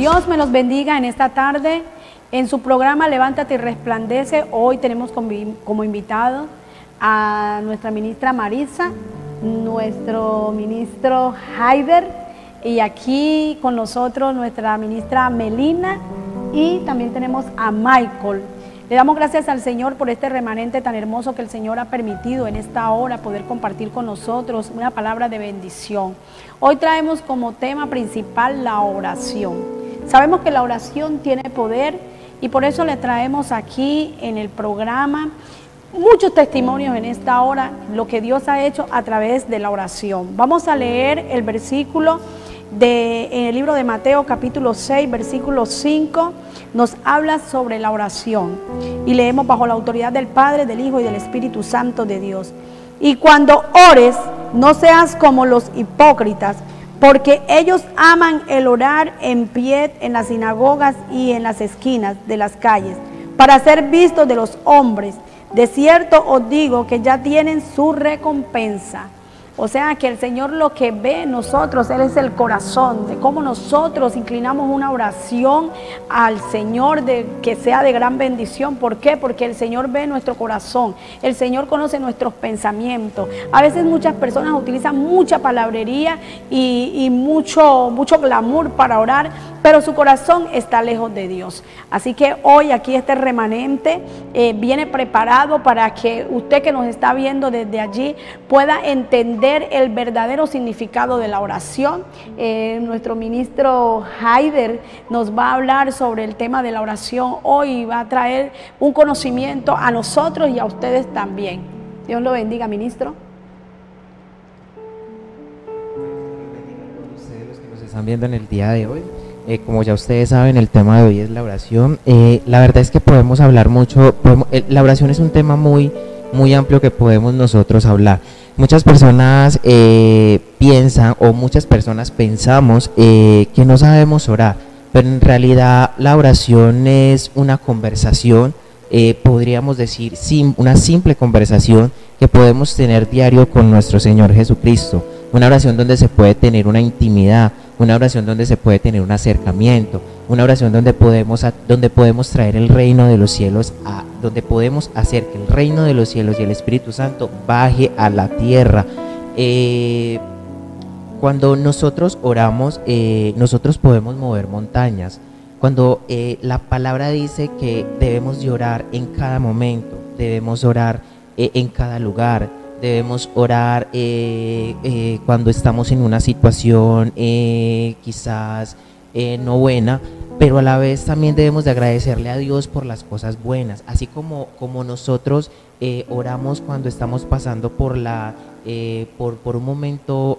Dios me los bendiga en esta tarde. En su programa Levántate y Resplandece, hoy tenemos como invitado a nuestra ministra Marisa, nuestro ministro Haider, y aquí con nosotros nuestra ministra Melina, y también tenemos a Michael. Le damos gracias al Señor por este remanente tan hermoso que el Señor ha permitido en esta hora poder compartir con nosotros una palabra de bendición. Hoy traemos como tema principal la oración. Sabemos que la oración tiene poder y por eso le traemos aquí en el programa muchos testimonios en esta hora, lo que Dios ha hecho a través de la oración. Vamos a leer el versículo en el libro de Mateo capítulo 6, versículo 5, nos habla sobre la oración y leemos bajo la autoridad del Padre, del Hijo y del Espíritu Santo de Dios. Y cuando ores, no seas como los hipócritas, porque ellos aman el orar en pie en las sinagogas y en las esquinas de las calles, para ser vistos de los hombres. De cierto os digo que ya tienen su recompensa. O sea que el Señor lo que ve en nosotros, Él es el corazón, de cómo nosotros inclinamos una oración al Señor que sea de gran bendición. ¿Por qué? Porque el Señor ve nuestro corazón, el Señor conoce nuestros pensamientos. A veces muchas personas utilizan mucha palabrería y mucho glamour para orar, pero su corazón está lejos de Dios. Así que hoy aquí este remanente viene preparado para que usted que nos está viendo desde allí pueda entender el verdadero significado de la oración. Nuestro ministro Haider nos va a hablar sobre el tema de la oración hoy y va a traer un conocimiento a nosotros y a ustedes también. Dios lo bendiga, ministro. Ustedes los que nos están viendo en el día de hoy. Como ya ustedes saben, el tema de hoy es la oración. La verdad es que podemos hablar mucho, la oración es un tema muy amplio que podemos nosotros hablar. Muchas personas piensan o muchas personas pensamos que no sabemos orar, pero en realidad la oración es una conversación, podríamos decir una simple conversación que podemos tener diario con nuestro Señor Jesucristo. Una oración donde se puede tener una intimidad, una oración donde se puede tener un acercamiento, una oración donde podemos traer el reino de los cielos, donde podemos hacer que el reino de los cielos y el Espíritu Santo baje a la tierra. Cuando nosotros oramos, nosotros podemos mover montañas. Cuando la palabra dice que debemos de orar en cada momento, debemos orar en cada lugar. Debemos orar cuando estamos en una situación quizás no buena, pero a la vez también debemos de agradecerle a Dios por las cosas buenas, así como nosotros oramos cuando estamos pasando por un momento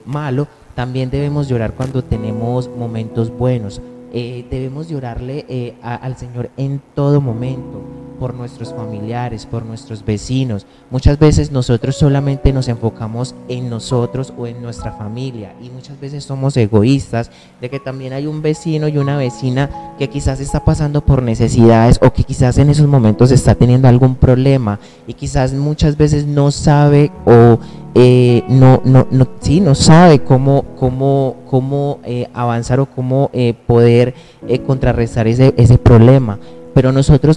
malo. También debemos de orar cuando tenemos momentos buenos. Debemos de orarle al Señor en todo momento, por nuestros familiares, por nuestros vecinos. Muchas veces nosotros solamente nos enfocamos en nosotros o en nuestra familia y muchas veces somos egoístas de que también hay un vecino y una vecina que quizás está pasando por necesidades o que quizás en esos momentos está teniendo algún problema y quizás muchas veces no sabe o no sabe cómo avanzar o cómo poder contrarrestar ese problema. Pero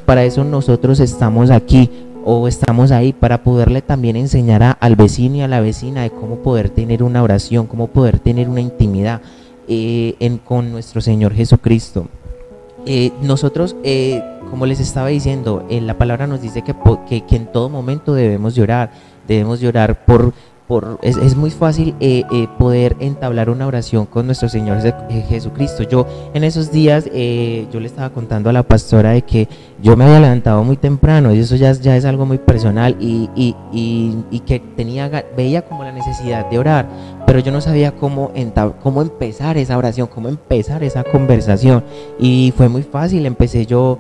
para eso nosotros estamos aquí o estamos ahí para poderle también enseñar al vecino y a la vecina de cómo poder tener una oración, cómo poder tener una intimidad con nuestro Señor Jesucristo. Nosotros, como les estaba diciendo, la palabra nos dice que en todo momento debemos de orar es muy fácil poder entablar una oración con nuestro Señor Jesucristo. Yo en esos días, yo le estaba contando a la pastora de que yo me había levantado muy temprano y eso ya es algo muy personal y que veía como la necesidad de orar, pero yo no sabía cómo empezar esa oración, cómo empezar esa conversación, y fue muy fácil. Empecé yo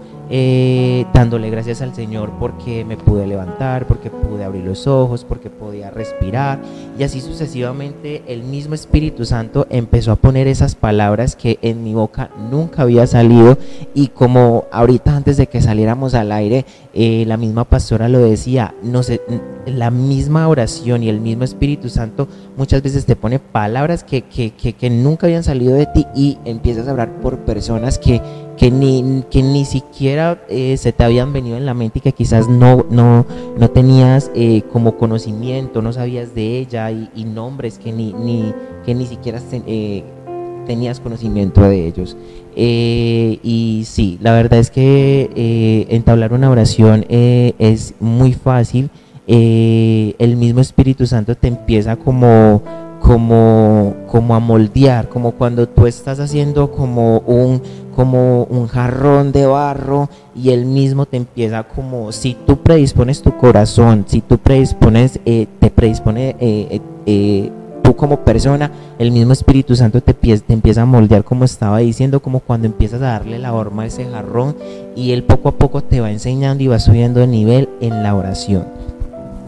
dándole gracias al Señor porque me pude levantar, porque pude abrir los ojos, porque podía respirar, y así sucesivamente el mismo Espíritu Santo empezó a poner esas palabras que en mi boca nunca había salido, y como ahorita antes de que saliéramos al aire la misma pastora lo decía, no sé, la misma oración y el mismo Espíritu Santo muchas veces te pone palabras que nunca habían salido de ti y empiezas a orar por personas que ni siquiera se te habían venido en la mente y que quizás no tenías como conocimiento, no sabías de ella y nombres que ni siquiera tenías conocimiento de ellos. Y sí, la verdad es que entablar una oración es muy fácil. El mismo Espíritu Santo te empieza como a moldear, como cuando tú estás haciendo como un jarrón de barro y él mismo te empieza como, si tú predispones tu corazón, si tú te predispone tú como persona, el mismo Espíritu Santo te empieza a moldear, como estaba diciendo, como cuando empiezas a darle la forma a ese jarrón y él poco a poco te va enseñando y va subiendo de nivel en la oración.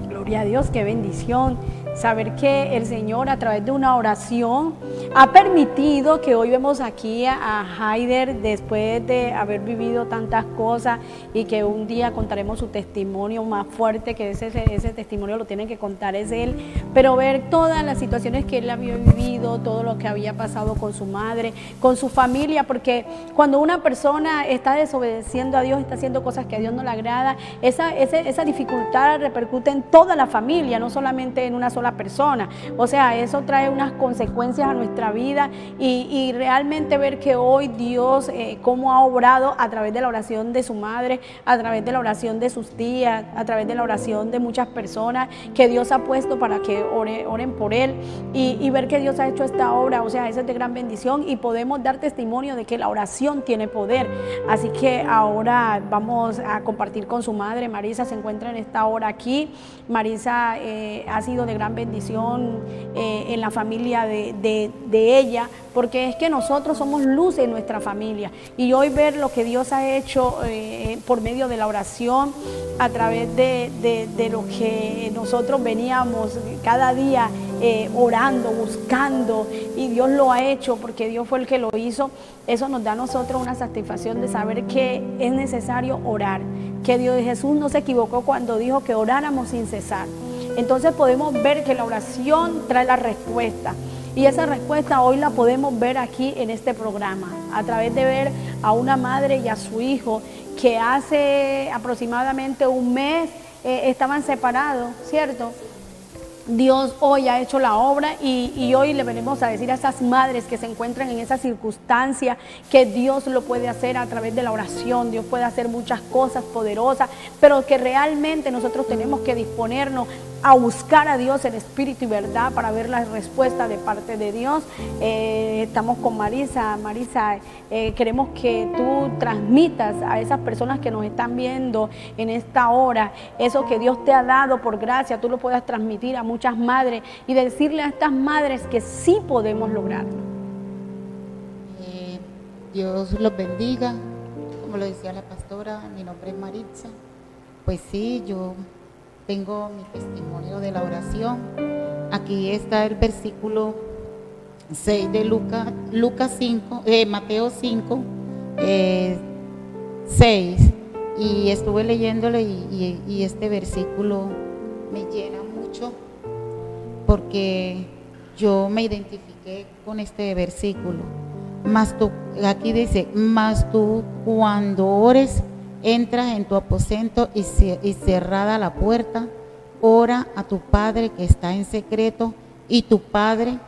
Gloria a Dios, qué bendición saber que el Señor a través de una oración ha permitido que hoy vemos aquí a Haider después de haber vivido tantas cosas y que un día contaremos su testimonio más fuerte, que ese testimonio lo tiene que contar es él, pero ver todas las situaciones que él había vivido, todo lo que había pasado con su madre, con su familia, porque cuando una persona está desobedeciendo a Dios, está haciendo cosas que a Dios no le agrada, esa dificultad repercute en toda la familia, no solamente en una sola persona. O sea, eso trae unas consecuencias a nuestra vida y realmente ver que hoy Dios cómo ha obrado a través de la oración de su madre, a través de la oración de sus tías, a través de la oración de muchas personas que Dios ha puesto para que oren por él y ver que Dios ha hecho esta obra. O sea, eso es de gran bendición y podemos dar testimonio de que la oración tiene poder. Así que ahora vamos a compartir con su madre. Marisa se encuentra en esta hora aquí. Marisa ha sido de gran bendición en la familia de ella, porque es que nosotros somos luz en nuestra familia y hoy ver lo que Dios ha hecho por medio de la oración, a través de lo que nosotros veníamos cada día orando, buscando, y Dios lo ha hecho porque Dios fue el que lo hizo. Eso nos da a nosotros una satisfacción de saber que es necesario orar, que Jesús no se equivocó cuando dijo que oráramos sin cesar. Entonces podemos ver que la oración trae la respuesta y esa respuesta hoy la podemos ver aquí en este programa, a través de ver a una madre y a su hijo que hace aproximadamente un mes estaban separados, ¿cierto? Dios hoy ha hecho la obra y hoy le venimos a decir a esas madres que se encuentran en esa circunstancia que Dios lo puede hacer a través de la oración. Dios puede hacer muchas cosas poderosas, pero que realmente nosotros tenemos que disponernos a buscar a Dios en espíritu y verdad para ver la respuesta de parte de Dios. Estamos con Marisa. Marisa, queremos que tú transmitas a esas personas que nos están viendo en esta hora, eso que Dios te ha dado por gracia, tú lo puedas transmitir a muchas madres y decirle a estas madres que sí podemos lograrlo. Dios los bendiga. Como lo decía la pastora, mi nombre es Maritza. Pues sí, yo tengo mi testimonio de la oración. Aquí está el versículo 6 de Mateo 5, 6. Y estuve leyéndolo y este versículo me llena mucho porque yo me identifiqué con este versículo. Aquí dice, mas tú cuando ores, entras en tu aposento y cerrada la puerta, ora a tu Padre que está en secreto, y tu Padre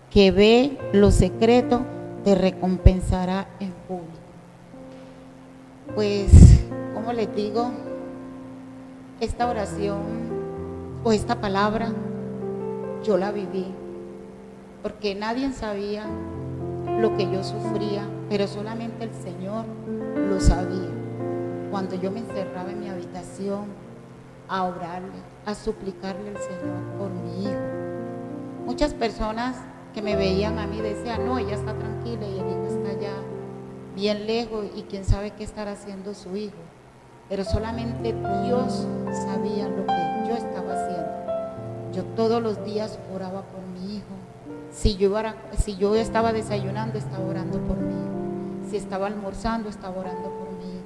que ve lo secreto te recompensará en público. Pues, como les digo, esta oración o esta palabra yo la viví, porque nadie sabía lo que yo sufría, pero solamente el Señor lo sabía. Cuando yo me encerraba en mi habitación a orarle, a suplicarle al Señor por mi hijo. Muchas personas que me veían a mí decían, no, ella está tranquila y el hijo está allá bien lejos y quién sabe qué estará haciendo su hijo. Pero solamente Dios sabía lo que yo estaba haciendo. Yo todos los días oraba por mi hijo. Si yo estaba desayunando, estaba orando por mi hijo. Si estaba almorzando, estaba orando por mi hijo.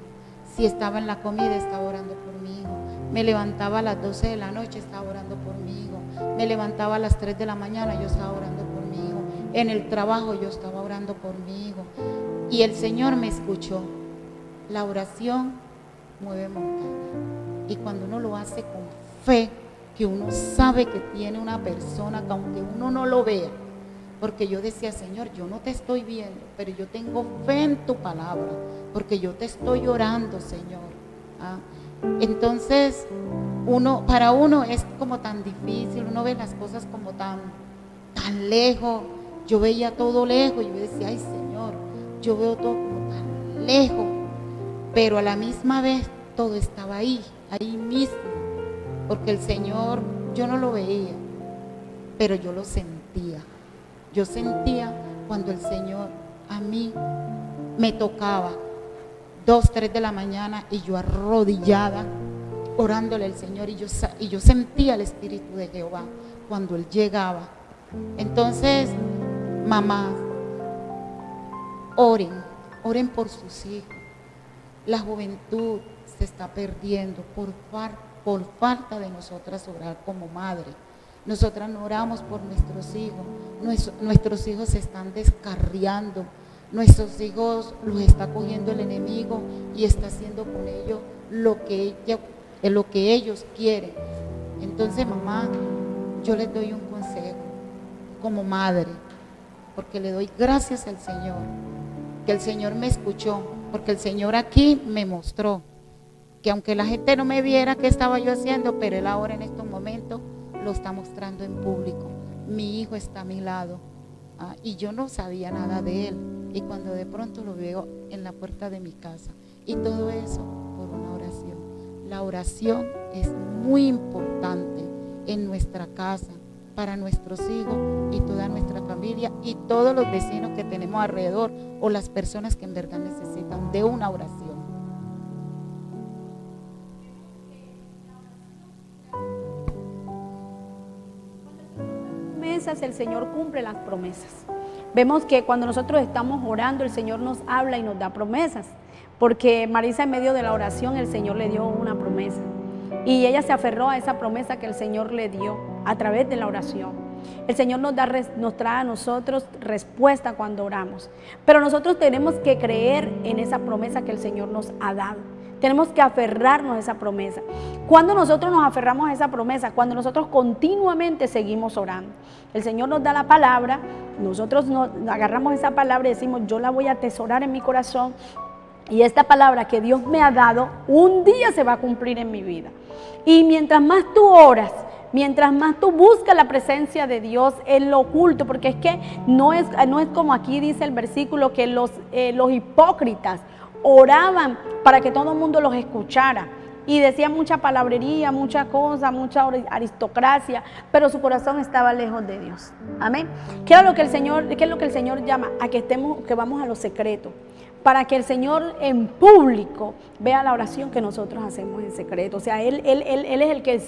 Si estaba en la comida, estaba orando por mi hijo. Me levantaba a las 12 de la noche, estaba orando por mi hijo. Me levantaba a las 3 de la mañana, yo estaba orando por mi hijo. En el trabajo yo estaba orando por mi hijo. Y el Señor me escuchó. La oración mueve montañas. Y cuando uno lo hace con fe, que uno sabe que tiene una persona que aunque uno no lo vea, porque yo decía, Señor, yo no te estoy viendo, pero yo tengo fe en tu palabra, porque yo te estoy orando, Señor. Entonces, para uno es como tan difícil, uno ve las cosas como tan lejos. Yo veía todo lejos, yo decía, ay, Señor, yo veo todo como tan lejos, pero a la misma vez todo estaba ahí mismo, porque el Señor, yo no lo veía, pero yo lo sentía. Yo sentía cuando el Señor a mí me tocaba 2, 3 de la mañana y yo arrodillada orándole al Señor, y yo sentía el Espíritu de Jehová cuando Él llegaba. Entonces, mamá, oren por sus hijos. La juventud se está perdiendo por falta de nosotras orar como madre. Nosotras no oramos por nuestros hijos. Nuestros hijos se están descarriando. Nuestros hijos los está cogiendo el enemigo y está haciendo con ellos lo que ellos quieren. Entonces, mamá, yo les doy un consejo como madre, porque le doy gracias al Señor, que el Señor me escuchó, porque el Señor aquí me mostró que aunque la gente no me viera qué estaba yo haciendo, pero Él ahora en estos momentos lo está mostrando en público. Mi hijo está a mi lado, y yo no sabía nada de él, y cuando de pronto lo veo en la puerta de mi casa, y todo eso por una oración. La oración es muy importante en nuestra casa, para nuestros hijos y toda nuestra familia y todos los vecinos que tenemos alrededor, o las personas que en verdad necesitan de una oración. El Señor cumple las promesas. Vemos que cuando nosotros estamos orando, el Señor nos habla y nos da promesas, porque Marisa, en medio de la oración, el Señor le dio una promesa y ella se aferró a esa promesa que el Señor le dio a través de la oración. El Señor nos trae a nosotros respuesta cuando oramos, pero nosotros tenemos que creer en esa promesa que el Señor nos ha dado. Tenemos que aferrarnos a esa promesa. Cuando nosotros nos aferramos a esa promesa, cuando nosotros continuamente seguimos orando. El Señor nos da la palabra, nosotros nos agarramos esa palabra y decimos, yo la voy a atesorar en mi corazón, y esta palabra que Dios me ha dado, un día se va a cumplir en mi vida. Y mientras más tú oras, mientras más tú buscas la presencia de Dios en lo oculto, porque es que no es como aquí dice el versículo, que los hipócritas oraban para que todo el mundo los escuchara y decían mucha palabrería, mucha cosa, mucha aristocracia, pero su corazón estaba lejos de Dios. Amén. ¿Qué es lo que el Señor llama? A que vamos a lo secreto, para que el Señor en público vea la oración que nosotros hacemos en secreto. O sea, Él es el que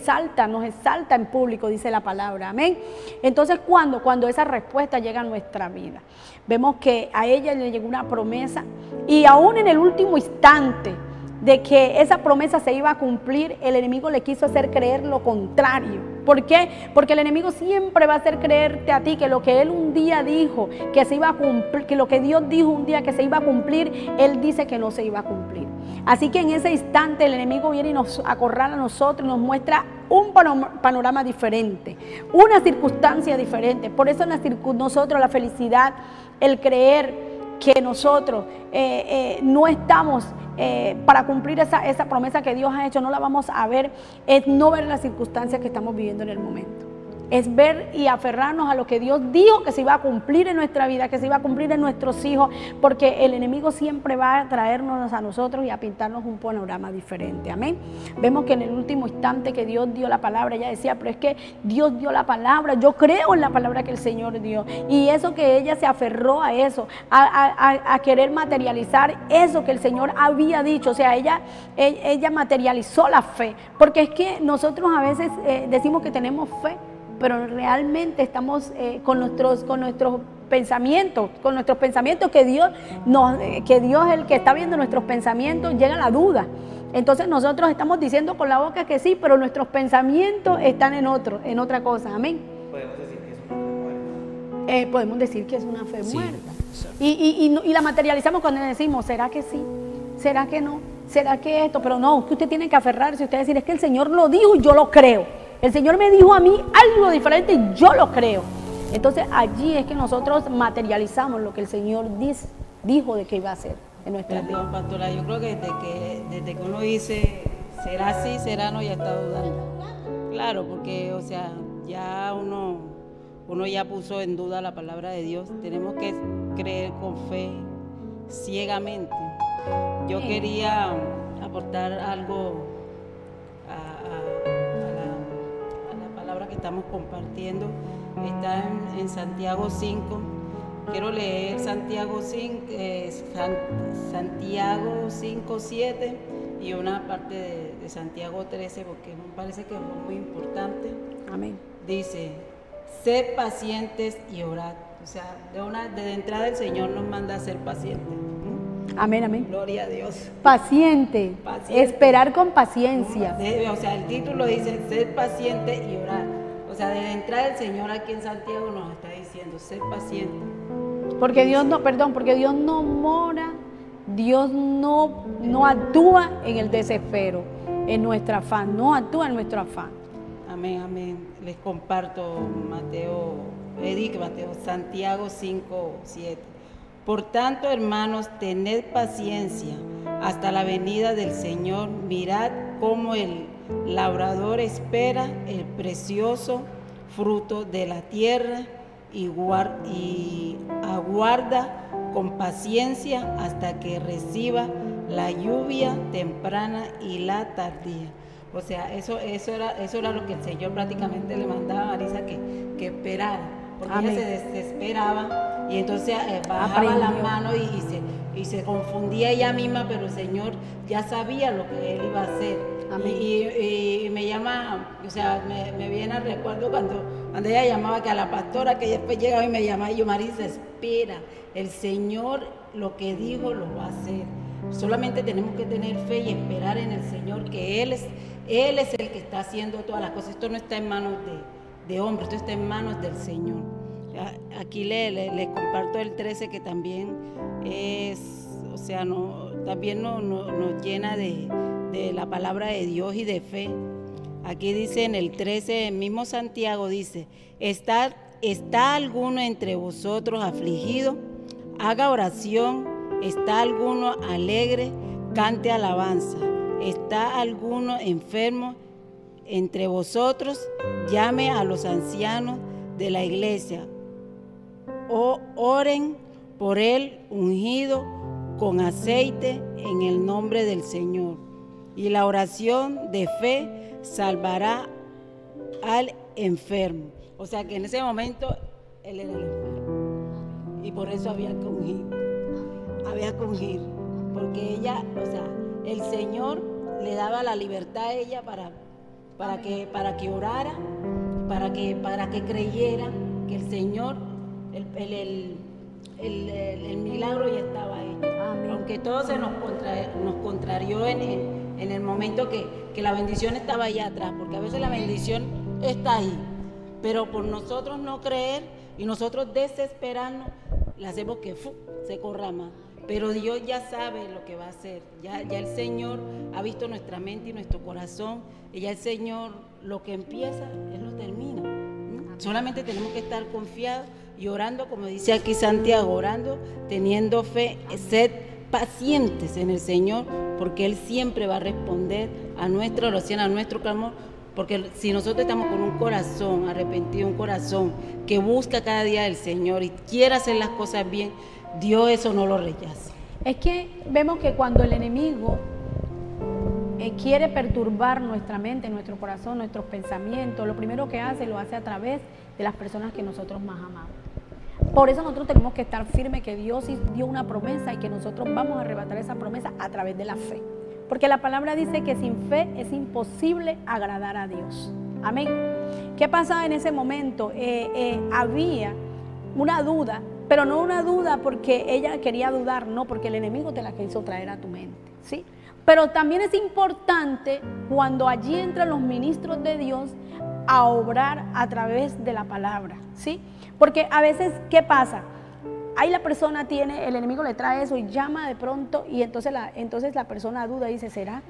nos exalta en público, dice la palabra. Amén. Entonces, cuando esa respuesta llega a nuestra vida, vemos que a ella le llegó una promesa, y aún en el último instante de que esa promesa se iba a cumplir, el enemigo le quiso hacer creer lo contrario. ¿Por qué? Porque el enemigo siempre va a hacer creerte a ti que lo que él un día dijo que se iba a cumplir, que lo que Dios dijo un día que se iba a cumplir, él dice que no se iba a cumplir. Así que en ese instante el enemigo viene y nos acorrala a nosotros y nos muestra un panorama diferente, una circunstancia diferente. Por eso nosotros la felicidad, el creer que nosotros no estamos para cumplir esa promesa que Dios ha hecho, no la vamos a ver, es no ver las circunstancias que estamos viviendo en el momento. Es ver y aferrarnos a lo que Dios dijo que se iba a cumplir en nuestra vida, que se iba a cumplir en nuestros hijos, porque el enemigo siempre va a traernos a nosotros y a pintarnos un panorama diferente. Amén. Vemos que en el último instante que Dios dio la palabra, ella decía, pero es que Dios dio la palabra, yo creo en la palabra que el Señor dio. Y eso que ella se aferró a eso, a querer materializar eso que el Señor había dicho. O sea, ella materializó la fe, porque es que nosotros a veces decimos que tenemos fe, pero realmente estamos con nuestros pensamientos, que Dios es el que está viendo nuestros pensamientos, llega la duda. Entonces nosotros estamos diciendo con la boca que sí, pero nuestros pensamientos están en otra cosa. Amén. Podemos decir que es una fe muerta. Y la materializamos cuando decimos, ¿será que sí? ¿Será que no? ¿Será que esto? Pero no, usted tiene que aferrarse, usted decir, es que el Señor lo dijo y yo lo creo. El Señor me dijo a mí algo diferente y yo lo creo. Entonces allí es que nosotros materializamos lo que el Señor dijo de que iba a hacer en nuestra vida. Pastora, yo creo que desde que uno dice, será sí, será no, ya está dudando. Claro, porque, o sea, ya uno ya puso en duda la palabra de Dios. Tenemos que creer con fe, ciegamente. Yo quería aportar algo a la palabra que estamos compartiendo. Está en Santiago 5. Quiero leer Santiago 5, 7 y una parte de Santiago 13, porque me parece que es muy importante. Amén. Dice, sed pacientes y orad. O sea, de entrada el Señor nos manda a ser pacientes. Amén, amén. Gloria a Dios. Paciente. Esperar con paciencia. O sea, el título dice, sed paciente y orad. O sea, de entrada el Señor aquí en Santiago nos está diciendo, sed paciente. Porque Dios no mora, Dios no actúa en el desespero, en nuestro afán, no actúa en nuestro afán. Amén, amén. Les comparto Santiago 5, 7. Por tanto, hermanos, tened paciencia hasta la venida del Señor. Mirad cómo el labrador espera el precioso fruto de la tierra y aguarda con paciencia hasta que reciba la lluvia temprana y la tardía. O sea, eso era lo que el Señor prácticamente le mandaba a Marisa que esperara, porque Amén. Ella se desesperaba y entonces bajaba la mano y se confundía ella misma, pero el Señor ya sabía lo que Él iba a hacer. Y me llama, o sea, me viene al recuerdo cuando ella llamaba que a la pastora, que después llegaba y me llamaba y yo, Marisa, espera, el Señor lo que dijo lo va a hacer. Solamente tenemos que tener fe y esperar en el Señor, que Él es el que está haciendo todas las cosas. Esto no está en manos de hombres, esto está en manos del Señor. Aquí le comparto el 13, que también es, o sea, también nos llena de la palabra de Dios y de fe. Aquí dice en el 13, el mismo Santiago dice, ¿está alguno entre vosotros afligido? Haga oración. ¿Está alguno alegre? Cante alabanza. ¿Está alguno enfermo entre vosotros? Llame a los ancianos de la iglesia. O oren por él ungido con aceite en el nombre del Señor. Y la oración de fe salvará al enfermo. O sea que en ese momento él era el enfermo. Y por eso había que ungir. Porque ella, o sea, el Señor le daba la libertad a ella para que orara, para que creyera que el Señor, el milagro ya estaba hecho. Amén. Aunque todo se nos contrarió en el momento que la bendición estaba allá atrás, porque a veces la bendición está ahí, pero por nosotros no creer y nosotros desesperarnos, le hacemos que se corra más. Pero Dios ya sabe lo que va a hacer. Ya el Señor ha visto nuestra mente y nuestro corazón. Y ya el Señor lo que empieza, Él lo termina. Solamente tenemos que estar confiados y orando, como dice aquí Santiago, orando, teniendo fe, sed pacientes en el Señor, porque Él siempre va a responder a nuestra oración, a nuestro clamor. Porque si nosotros estamos con un corazón arrepentido, un corazón que busca cada día del Señor y quiere hacer las cosas bien, Dios eso no lo rechaza. Es que vemos que cuando el enemigo quiere perturbar nuestra mente, nuestro corazón, nuestros pensamientos, lo primero que hace, lo hace a través de las personas que nosotros más amamos. Por eso nosotros tenemos que estar firmes que Dios dio una promesa y que nosotros vamos a arrebatar esa promesa a través de la fe. Porque la palabra dice que sin fe es imposible agradar a Dios. Amén. ¿Qué pasaba en ese momento? Había una duda pero no una duda porque ella quería dudar, no, porque el enemigo te la quiso traer a tu mente, ¿sí? Pero también es importante cuando allí entran los ministros de Dios a obrar a través de la palabra, ¿sí? Porque a veces, ¿qué pasa? Ahí la persona tiene, el enemigo le trae eso y llama de pronto y entonces la persona duda y dice, ¿será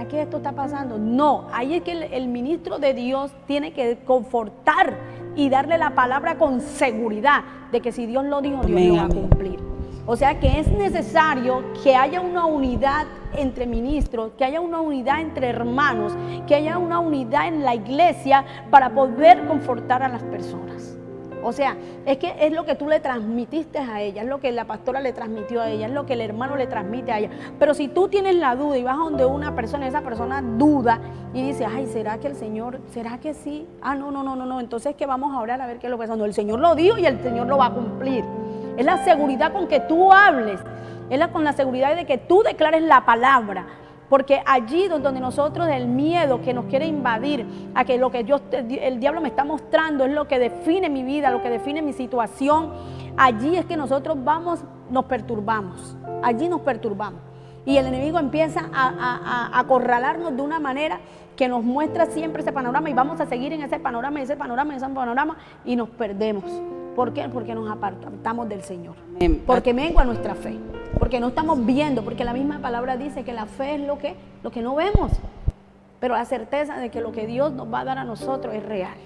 que esto está pasando? No, ahí es que el ministro de Dios tiene que confortar y darle la palabra con seguridad de que si Dios lo dijo, Dios lo va a cumplir. O sea que es necesario que haya una unidad entre ministros, que haya una unidad entre hermanos, que haya una unidad en la iglesia para poder confortar a las personas. O sea, es que es lo que tú le transmitiste a ella, es lo que la pastora le transmitió a ella, es lo que el hermano le transmite a ella. Pero si tú tienes la duda y vas a donde una persona, esa persona duda y dice, ay, ¿será que el Señor, será que sí? Ah, no, entonces que vamos a orar a ver qué es lo que pasa. No, el Señor lo dijo y el Señor lo va a cumplir. Es la seguridad con que tú hables, con la seguridad de que tú declares la palabra. Porque allí donde nosotros, el miedo que nos quiere invadir, a que lo que el diablo me está mostrando es lo que define mi vida, lo que define mi situación, allí es que nosotros nos perturbamos, allí nos perturbamos. Y el enemigo empieza a acorralarnos de una manera que nos muestra siempre ese panorama y vamos a seguir en ese panorama y nos perdemos. ¿Por qué? Porque nos apartamos del Señor. Porque mengua nuestra fe. Porque no estamos viendo, porque la misma palabra dice que la fe es lo que no vemos. Pero la certeza de que lo que Dios nos va a dar a nosotros es real.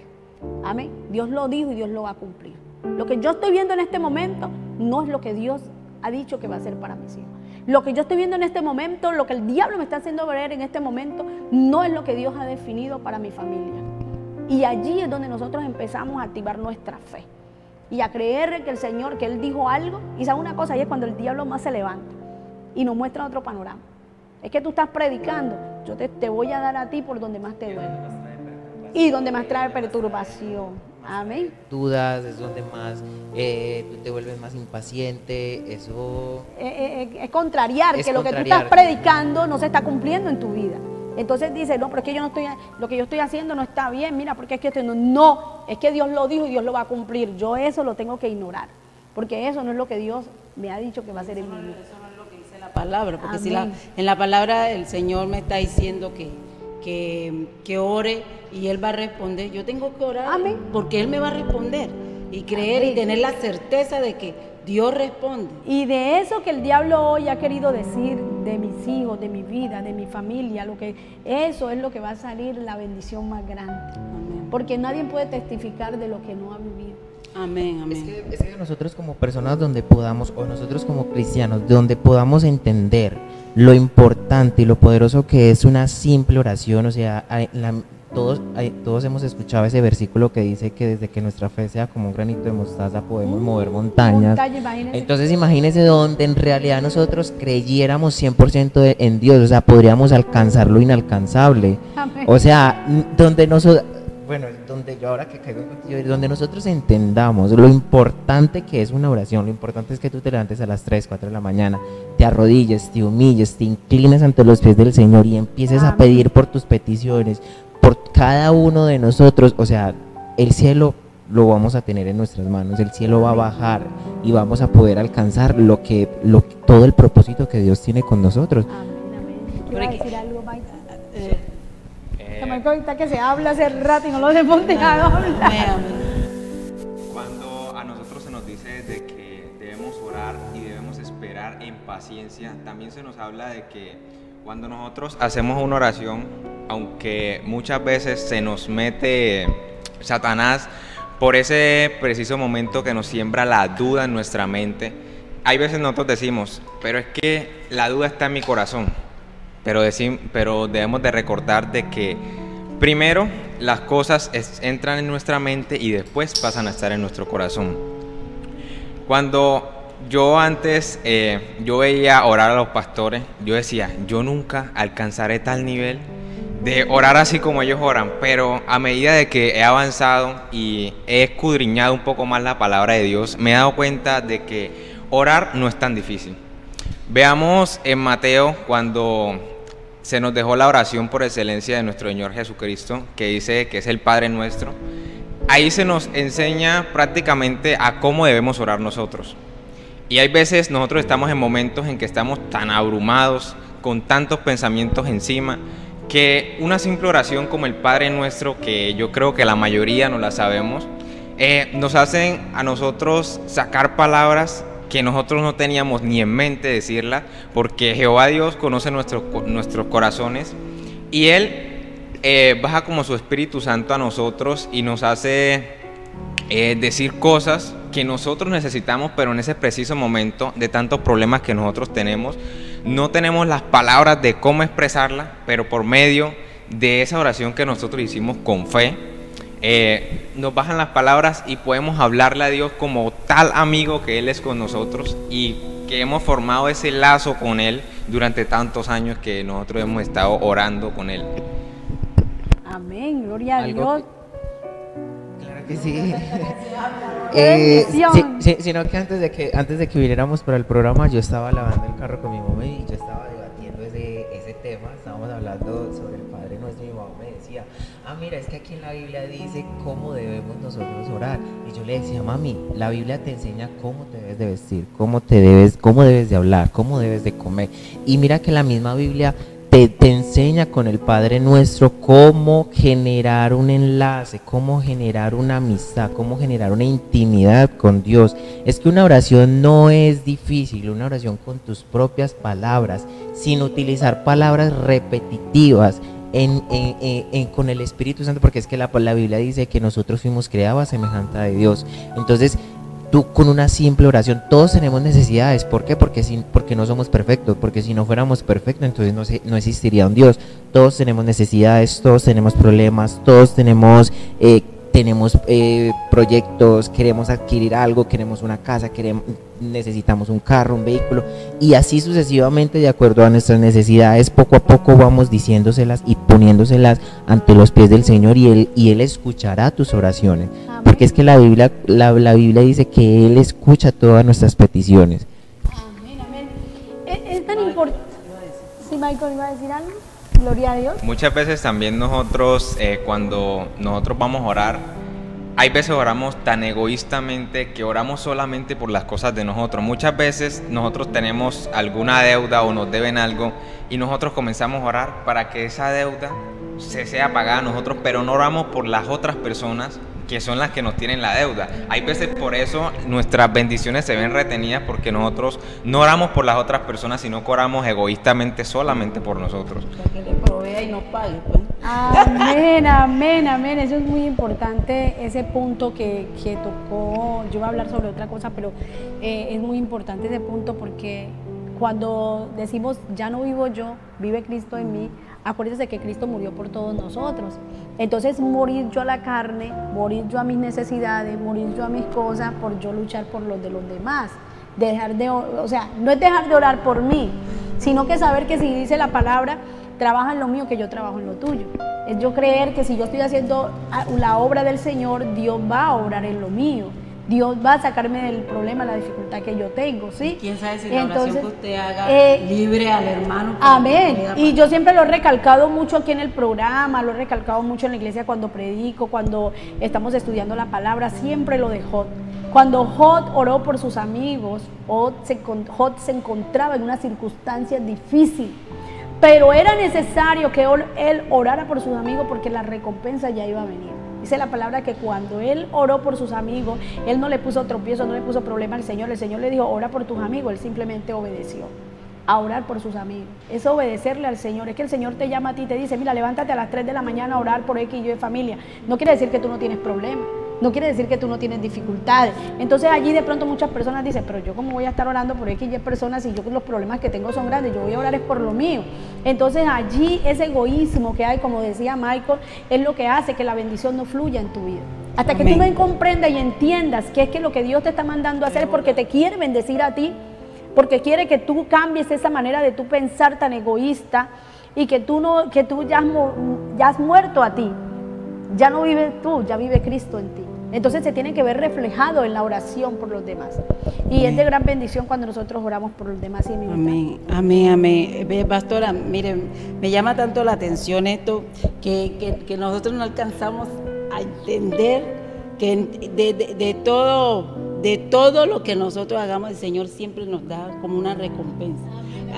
Amén. Dios lo dijo y Dios lo va a cumplir. Lo que yo estoy viendo en este momento no es lo que Dios ha dicho que va a hacer para mis hijos. Lo que yo estoy viendo en este momento, lo que el diablo me está haciendo ver en este momento, no es lo que Dios ha definido para mi familia. Y allí es donde nosotros empezamos a activar nuestra fe. Y a creer que el Señor, que Él dijo algo, y sabe una cosa, ahí es cuando el diablo más se levanta y nos muestra otro panorama. Es que tú estás predicando, yo te voy a dar a ti por donde más te duele y donde más trae perturbación. Amén. Dudas, es donde más tú te vuelves más impaciente, eso es contrariar, es que lo que tú contrariar. estás predicando no se está cumpliendo en tu vida. Entonces dice, no, pero es que lo que yo estoy haciendo no está bien, mira, porque es que no, es que Dios lo dijo y Dios lo va a cumplir. Yo eso lo tengo que ignorar, porque eso no es lo que Dios me ha dicho que va a hacer en mi vida. Eso no es lo que dice la palabra, porque si en la palabra el Señor me está diciendo que ore y Él va a responder, yo tengo que orar. Amén. Porque Él me va a responder y creer. Amén. Y tener la certeza de que Dios responde. Y de eso que el diablo hoy ha querido decir de mis hijos, de mi vida, de mi familia, eso es lo que va a salir la bendición más grande. Amén. Porque nadie puede testificar de lo que no ha vivido. Amén, amén. Es que nosotros como personas donde podamos, o nosotros como cristianos, donde podamos entender lo importante y lo poderoso que es una simple oración, o sea, todos hemos escuchado ese versículo que dice que desde que nuestra fe sea como un granito de mostaza podemos mover montañas. Entonces imagínense donde en realidad nosotros creyéramos 100% en Dios, o sea, podríamos alcanzar lo inalcanzable. Amén. O sea, donde nosotros entendamos lo importante que es una oración, lo importante es que tú te levantes a las 3, 4 de la mañana, te arrodilles, te humilles, te inclines ante los pies del Señor y empieces a pedir por tus peticiones, por cada uno de nosotros. O sea, el cielo lo vamos a tener en nuestras manos, el cielo va a bajar y vamos a poder alcanzar todo el propósito que Dios tiene con nosotros. Amén. ¿Quiero decir algo, Maita? Ahorita que se habla hace rato y no lo dejemos dejar hablar. Cuando a nosotros se nos dice de que debemos orar y debemos esperar en paciencia, también se nos habla de que cuando nosotros hacemos una oración, aunque muchas veces se nos mete Satanás por ese preciso momento que nos siembra la duda en nuestra mente, hay veces nosotros decimos, pero es que la duda está en mi corazón. Pero debemos de recordar de que primero las cosas entran en nuestra mente y después pasan a estar en nuestro corazón. Cuando yo antes yo veía orar a los pastores, yo decía, yo nunca alcanzaré tal nivel de orar así como ellos oran, pero a medida de que he avanzado y he escudriñado un poco más la palabra de Dios, me he dado cuenta de que orar no es tan difícil. Veamos en Mateo cuando se nos dejó la oración por excelencia de nuestro Señor Jesucristo, que dice que es el Padre nuestro. ahí se nos enseña prácticamente a cómo debemos orar nosotros. Y hay veces nosotros estamos en momentos en que estamos tan abrumados, con tantos pensamientos encima, que una simple oración como el Padre Nuestro, que yo creo que la mayoría no la sabemos, nos hacen a nosotros sacar palabras que nosotros no teníamos ni en mente decirlas, porque Jehová Dios conoce nuestros corazones y Él baja como su Espíritu Santo a nosotros y nos hace decir cosas que nosotros necesitamos, pero en ese preciso momento de tantos problemas que nosotros tenemos, no tenemos las palabras de cómo expresarla, pero por medio de esa oración que nosotros hicimos con fe, nos bajan las palabras y podemos hablarle a Dios como tal amigo que Él es con nosotros y que hemos formado ese lazo con Él durante tantos años que nosotros hemos estado orando con Él. Amén, gloria a Algo Dios. Claro que sí. ¡Qué bendición! Sino que antes de que viniéramos para el programa, yo estaba lavando el carro con mi mamá y yo estaba debatiendo ese tema. Estábamos hablando sobre el Padre Nuestro y mi mamá me decía, mira, es que aquí en la Biblia dice cómo debemos nosotros orar. Y yo le decía, mami, la Biblia te enseña cómo te debes de vestir, cómo debes de hablar, cómo debes de comer. Y mira que la misma Biblia te enseña con el Padre Nuestro cómo generar un enlace, cómo generar una amistad, cómo generar una intimidad con Dios. Es que una oración no es difícil, una oración con tus propias palabras, sin utilizar palabras repetitivas, con el Espíritu Santo, porque es que la Biblia dice que nosotros fuimos creados a semejanza de Dios. Entonces, tú con una simple oración, todos tenemos necesidades. ¿Por qué? Porque no somos perfectos, porque si no fuéramos perfectos, entonces no existiría un Dios. Todos tenemos necesidades, todos tenemos problemas, todos tenemos proyectos, queremos adquirir algo, queremos una casa, necesitamos un carro, un vehículo, y así sucesivamente, de acuerdo a nuestras necesidades, poco a poco vamos diciéndoselas y poniéndoselas ante los pies del Señor, y Él escuchará tus oraciones. Amén. Porque es que la Biblia dice que Él escucha todas nuestras peticiones. Amén, amén. Es tan importante. ¿Sí, Michael iba a decir algo? Gloria a Dios. Muchas veces también nosotros, cuando nosotros vamos a orar, hay veces oramos tan egoístamente que oramos solamente por las cosas de nosotros. Muchas veces nosotros tenemos alguna deuda o nos deben algo y nosotros comenzamos a orar para que esa deuda se sea pagada a nosotros, pero no oramos por las otras personas que son las que nos tienen la deuda. Hay veces por eso nuestras bendiciones se ven retenidas, porque nosotros no oramos por las otras personas, sino que oramos egoístamente solamente por nosotros. Para que le provea y no pague, pues. Amén, amén, amén. Eso es muy importante, ese punto que tocó. Yo voy a hablar sobre otra cosa, pero es muy importante ese punto, porque cuando decimos ya no vivo yo, vive Cristo en mí, acuérdense que Cristo murió por todos nosotros. Entonces, morir yo a la carne, morir yo a mis necesidades, morir yo a mis cosas, por yo luchar por los de los demás. O sea, no es dejar de orar por mí, sino que saber que si dice la palabra, trabaja en lo mío, que yo trabajo en lo tuyo. Es yo creer que si yo estoy haciendo la obra del Señor, Dios va a obrar en lo mío. Dios va a sacarme del problema, la dificultad que yo tengo, ¿sí? ¿Quién sabe si la oración que usted haga libre al hermano? Amén. Y yo siempre lo he recalcado mucho aquí en el programa, lo he recalcado mucho en la iglesia cuando predico, cuando estamos estudiando la palabra, siempre lo de Jod. Cuando Jod oró por sus amigos, Jod se encontraba en una circunstancia difícil, pero era necesario que él orara por sus amigos, porque la recompensa ya iba a venir. Dice la palabra que cuando él oró por sus amigos, él no le puso tropiezo, no le puso problema al Señor. El Señor le dijo, ora por tus amigos. Él simplemente obedeció a orar por sus amigos. Es obedecerle al Señor. Es que el Señor te llama a ti y te dice, mira, levántate a las 3 de la mañana a orar por X y yo de familia. No quiere decir que tú no tienes problemas. No quiere decir que tú no tienes dificultades. Entonces allí de pronto muchas personas dicen, pero yo cómo voy a estar orando por X y Y personas, y yo los problemas que tengo son grandes, yo voy a orar es por lo mío. Entonces allí ese egoísmo que hay, como decía Michael, es lo que hace que la bendición no fluya en tu vida. Hasta que tú no comprendas y entiendas que es que lo que Dios te está mandando a hacer es porque te quiere bendecir a ti, porque quiere que tú cambies esa manera de tú pensar tan egoísta, y que tú ya has muerto a ti. Ya no vives tú, ya vive Cristo en ti. Entonces se tiene que ver reflejado en la oración por los demás. Y amén. Es de gran bendición cuando nosotros oramos por los demás. Amén, amén, amén. Pastora, miren, me llama tanto la atención esto, que nosotros no alcanzamos a entender que de todo lo que nosotros hagamos, el Señor siempre nos da como una recompensa.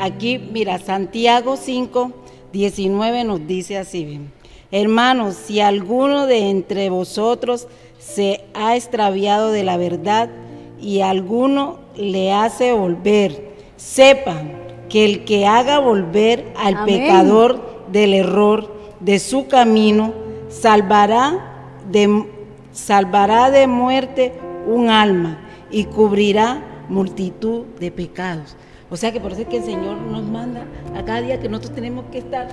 Aquí, mira, Santiago 5:19 nos dice así: hermanos, si alguno de entre vosotros se ha extraviado de la verdad y alguno le hace volver, sepan que el que haga volver al Amén. pecador del error de su camino, salvará de muerte un alma y cubrirá multitud de pecados. O sea que por eso es que el Señor nos manda a cada día que nosotros tenemos que estar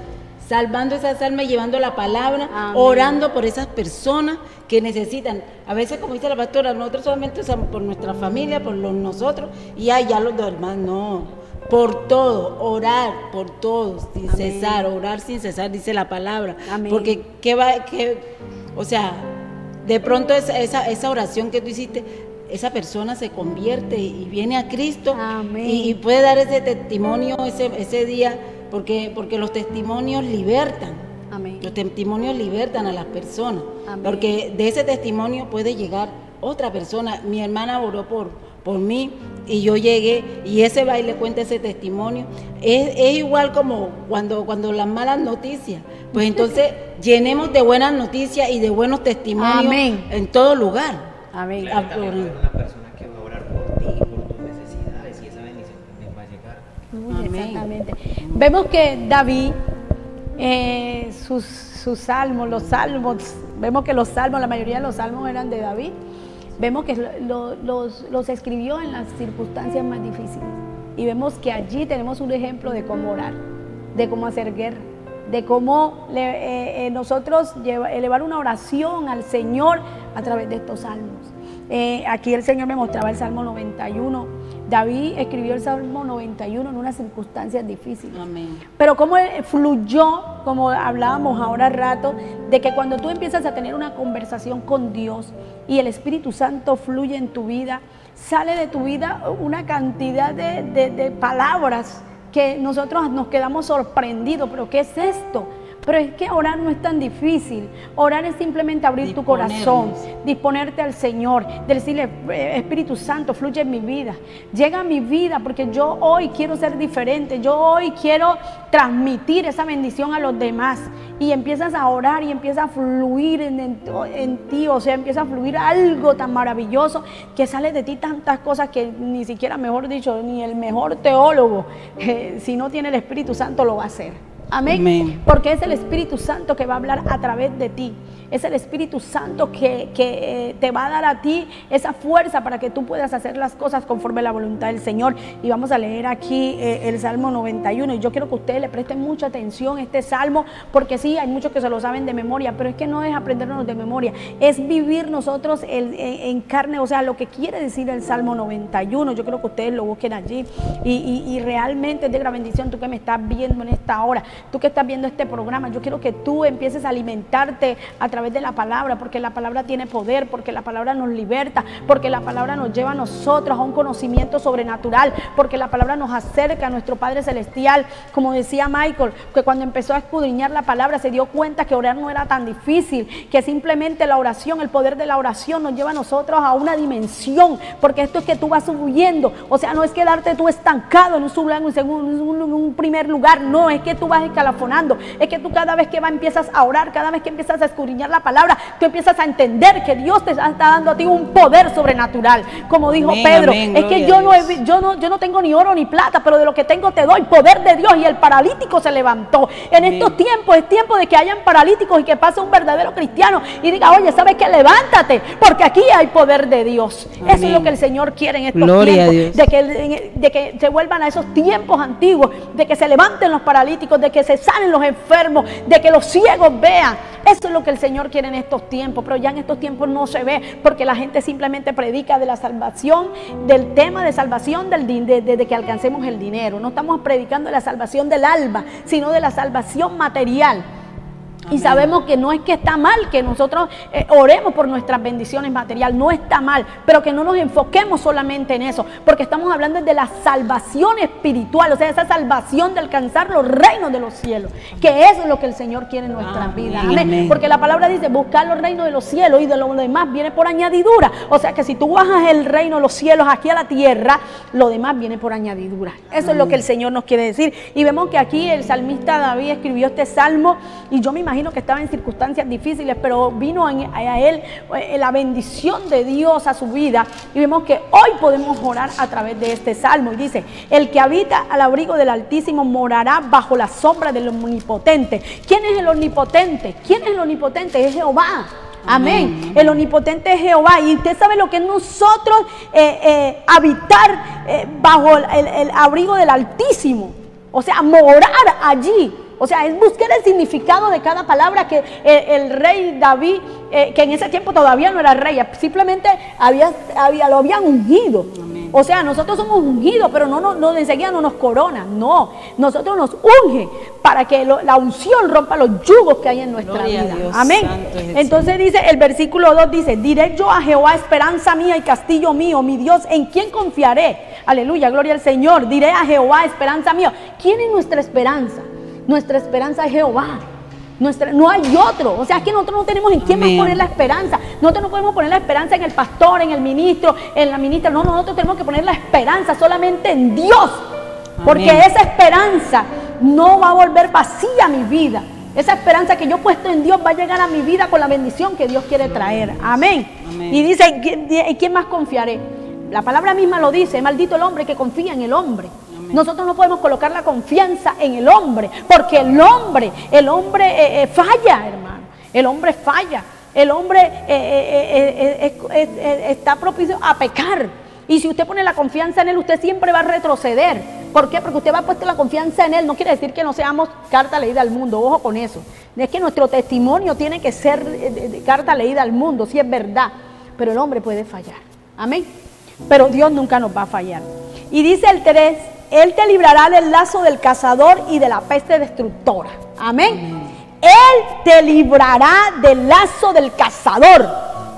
salvando esas almas, llevando la palabra, Amén. orando por esas personas que necesitan. A veces, como dice la pastora, nosotros solamente usamos por nuestra familia, por nosotros, y ya los demás no. Por todo, orar por todos, sin Amén. cesar, orar sin cesar, dice la palabra. Amén. Porque, o sea, de pronto esa oración que tú hiciste, esa persona se convierte y viene a Cristo. Amén. Y puede dar ese testimonio ese día, porque los testimonios libertan. Amén. Los testimonios libertan a las personas. Amén. Porque de ese testimonio puede llegar otra persona. Mi hermana oró por mí y yo llegué y ese va y le cuenta ese testimonio. Es igual como cuando las malas noticias. Pues entonces llenemos de buenas noticias y de buenos testimonios. Amén. En todo lugar. Amén. Claro, también va a haber una persona que va a orar por ti, por tus necesidades, y esa bendición también va a llegar. Uy, Amén. exactamente. Vemos que David, sus salmos, vemos que los salmos, la mayoría de los salmos eran de David. Vemos que los escribió en las circunstancias más difíciles. Y vemos que allí tenemos un ejemplo de cómo orar, de cómo hacer guerra, de cómo nosotros elevar una oración al Señor a través de estos salmos. Aquí el Señor me mostraba el Salmo 91. David escribió el Salmo 91 en unas circunstancias difíciles. Amén. Pero cómo fluyó, como hablábamos ahora rato, de que cuando tú empiezas a tener una conversación con Dios y el Espíritu Santo fluye en tu vida, sale de tu vida una cantidad de palabras que nosotros nos quedamos sorprendidos. ¿Pero qué es esto? Pero es que orar no es tan difícil. Orar es simplemente abrir tu corazón, disponerte al Señor, decirle: Espíritu Santo, fluye en mi vida, llega a mi vida, porque yo hoy quiero ser diferente, yo hoy quiero transmitir esa bendición a los demás. Y empiezas a orar y empieza a fluir en ti, o sea, empieza a fluir algo tan maravilloso que sale de ti tantas cosas que ni siquiera, mejor dicho, ni el mejor teólogo, si no tiene el Espíritu Santo, lo va a hacer. Amén. Amén. Porque es el Espíritu Santo que va a hablar a través de ti. Es el Espíritu Santo que te va a dar a ti esa fuerza para que tú puedas hacer las cosas conforme a la voluntad del Señor. Y vamos a leer aquí el Salmo 91. Y yo quiero que ustedes le presten mucha atención a este Salmo, porque sí, hay muchos que se lo saben de memoria, pero es que no es aprendernos de memoria, es vivir nosotros en carne, o sea, lo que quiere decir el Salmo 91. Yo creo que ustedes lo busquen allí y realmente es de gran bendición. Tú que me estás viendo en esta hora, tú que estás viendo este programa, yo quiero que tú empieces a alimentarte a través de la palabra, porque la palabra tiene poder, porque la palabra nos liberta, porque la palabra nos lleva a nosotros a un conocimiento sobrenatural, porque la palabra nos acerca a nuestro Padre Celestial. Como decía Michael, que cuando empezó a escudriñar la palabra se dio cuenta que orar no era tan difícil, que simplemente la oración, el poder de la oración nos lleva a nosotros a una dimensión, porque esto es que tú vas subiendo, o sea, no es quedarte tú estancado en un primer lugar, no, es que tú vas escalafonando, es que tú cada vez que empiezas a orar, cada vez que empiezas a escudriñar la palabra, tú empiezas a entender que Dios te está dando a ti un poder sobrenatural, como dijo Amén, Pedro. amén, es que yo no tengo ni oro ni plata, pero de lo que tengo te doy poder de Dios. Y el paralítico se levantó. En Amén. estos tiempos es tiempo de que hayan paralíticos y que pase un verdadero cristiano y diga: oye, ¿sabes qué? Levántate, porque aquí hay poder de Dios. Amén. Eso es lo que el Señor quiere en estos Gloria a tiempos, Dios. de que se vuelvan a esos tiempos antiguos, de que se levanten los paralíticos, de que se sanen los enfermos, de que los ciegos vean. Eso es lo que el Señor quiere en estos tiempos, pero ya en estos tiempos no se ve, porque la gente simplemente predica de la salvación, del tema de salvación, de que alcancemos el dinero. No estamos predicando de la salvación del alma, sino de la salvación material. Y sabemos que no es que está mal que nosotros oremos por nuestras bendiciones materiales, no está mal, pero que no nos enfoquemos solamente en eso, porque estamos hablando de la salvación espiritual, o sea, esa salvación de alcanzar los reinos de los cielos, que eso es lo que el Señor quiere en nuestras vidas. Amén. Porque la palabra dice, buscar los reinos de los cielos y de lo demás viene por añadidura. O sea que si tú bajas el reino de los cielos aquí a la tierra, lo demás viene por añadidura. Eso es lo que el Señor nos quiere decir. Y vemos que aquí el salmista David escribió este salmo, y yo me imagino que estaba en circunstancias difíciles, pero vino a él la bendición de Dios a su vida, y vemos que hoy podemos orar a través de este salmo. Y dice, el que habita al abrigo del Altísimo morará bajo la sombra del Omnipotente. ¿Quién es el Omnipotente? ¿Quién es el Omnipotente? Es Jehová. Amén. El Omnipotente es Jehová. Y usted sabe lo que es nosotros habitar bajo el abrigo del Altísimo, o sea, morar allí. O sea, es buscar el significado de cada palabra que el rey David, que en ese tiempo todavía no era rey, simplemente lo habían ungido. Amén. O sea, nosotros somos ungidos, pero no enseguida no nos corona, no. Nosotros nos unge para que la unción rompa los yugos que hay en nuestra vida. Dios, amén. Entonces dice, el versículo 2 dice, diré yo a Jehová, esperanza mía y castillo mío, mi Dios, ¿en quién confiaré? Aleluya, gloria al Señor. Diré a Jehová, esperanza mía. ¿Quién es nuestra esperanza? Nuestra esperanza es Jehová. No hay otro. O sea, es que nosotros no tenemos en quién más poner la esperanza. Nosotros no podemos poner la esperanza en el pastor, en el ministro, en la ministra. No, nosotros tenemos que poner la esperanza solamente en Dios. Porque esa esperanza no va a volver vacía a mi vida. Esa esperanza que yo he puesto en Dios va a llegar a mi vida con la bendición que Dios quiere traer. Amén. Y dice, ¿en quién más confiaré? La palabra misma lo dice, maldito el hombre que confía en el hombre. Nosotros no podemos colocar la confianza en el hombre, porque el hombre falla, hermano. El hombre falla. El hombre está propicio a pecar. Y si usted pone la confianza en él, usted siempre va a retroceder. ¿Por qué? Porque usted va a poner la confianza en él. No quiere decir que no seamos carta leída al mundo. Ojo con eso. Es que nuestro testimonio tiene que ser carta leída al mundo, si es verdad. Pero el hombre puede fallar. Amén. Pero Dios nunca nos va a fallar. Y dice el 3, Él te librará del lazo del cazador y de la peste destructora. Amén. Él te librará del lazo del cazador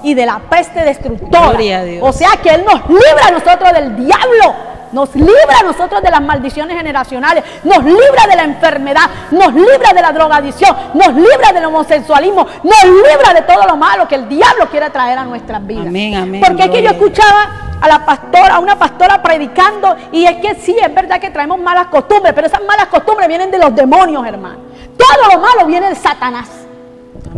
y de la peste destructora. Gloria a Dios. O sea que Él nos libra a nosotros del diablo. Nos libra a nosotros de las maldiciones generacionales, nos libra de la enfermedad, nos libra de la drogadicción, nos libra del homosexualismo, nos libra de todo lo malo que el diablo quiere traer a nuestras vidas. Amén, amén. Porque es que yo escuchaba a una pastora predicando, y es que sí, es verdad que traemos malas costumbres, pero esas malas costumbres vienen de los demonios, hermano. Todo lo malo viene de Satanás.